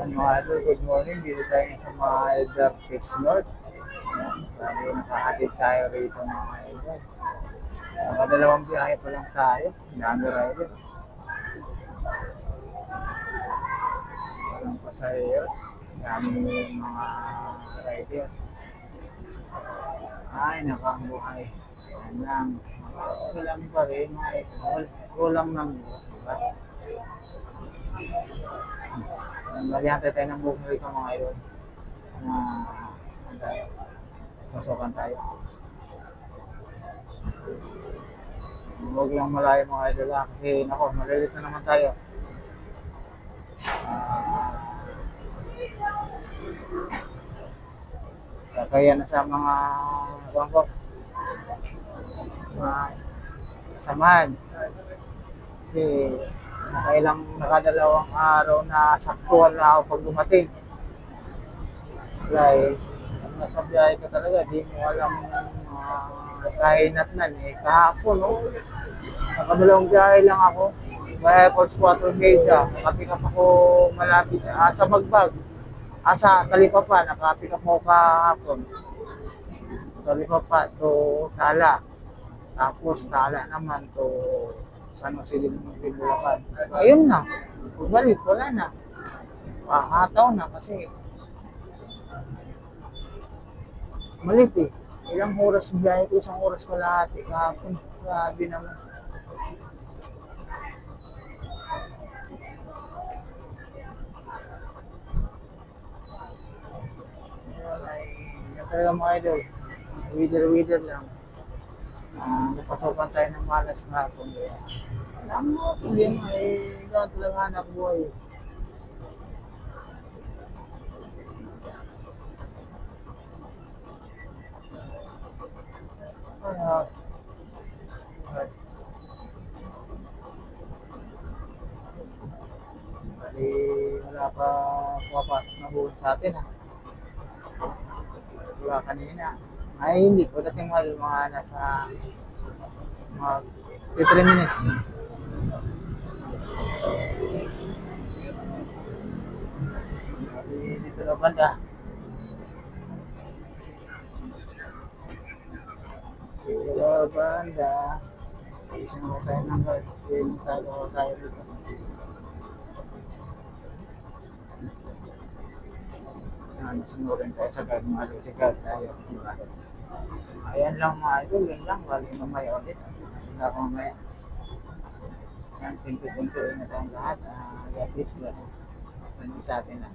Mga idol, good morning. Dito tayo sa mga Elder Fish North. Bali, nakahatid tayo rito mga idol. Nakadalawang biyahe pa lang tayo. Dami rider. Walang pasahero. Dami mga rider. Ay, nakambuhay. Yan lang. Kulang pa rin mga idol. Kulang ng buhay. Maghihantay tayo ng buong rito mga idol. Na pasokan tayo. Huwag lang malayo mga idol kasi nako, malilit na naman tayo. Kaya na sa mga bangko, mga samahan. Kasi nakadalawang araw na saktuhan na ako pag dumating. Kaya nasa biyahe ka talaga, di mo alam kahinatnan eh. Kahapon, no? Nakadalawang biyahe lang ako. Kaya Coach 4 Media, nakapick up ako malapit sa Magbag. Sa Talipapa, nakapick up ako kahapon. Talipapa to Tala. Tapos Tala naman to San Jose del Monte, Bulacan. Ayun na. Balik, wala na. Hataw na kasi malit eh. Ilang oras biyahe ko, isang oras kalahati kahapon. Grabe naman. Yan talaga mga idol. Wither lang. Napasokan tayo ng malas nga hapon. Alam mo, problema eh. Ikaw talaga anak buhay. Bali, wala pa pumapasok na buwan sa atin ha. Wala kanina. Ay, hindi ko dating mga nasa mga 3 minutes. Bali, dito na banda. Dito banda. Isang mo tayo ng guard. Tayo dito. Sunurin tayo sa guard. Sa guard tayo. Diba? Ayan lang mga idol. Yan lang. Bali mamaya ulit. Hindi ako mamaya. Yan, pinto-pinto na tayong lahat. God bless God. Sa atin na.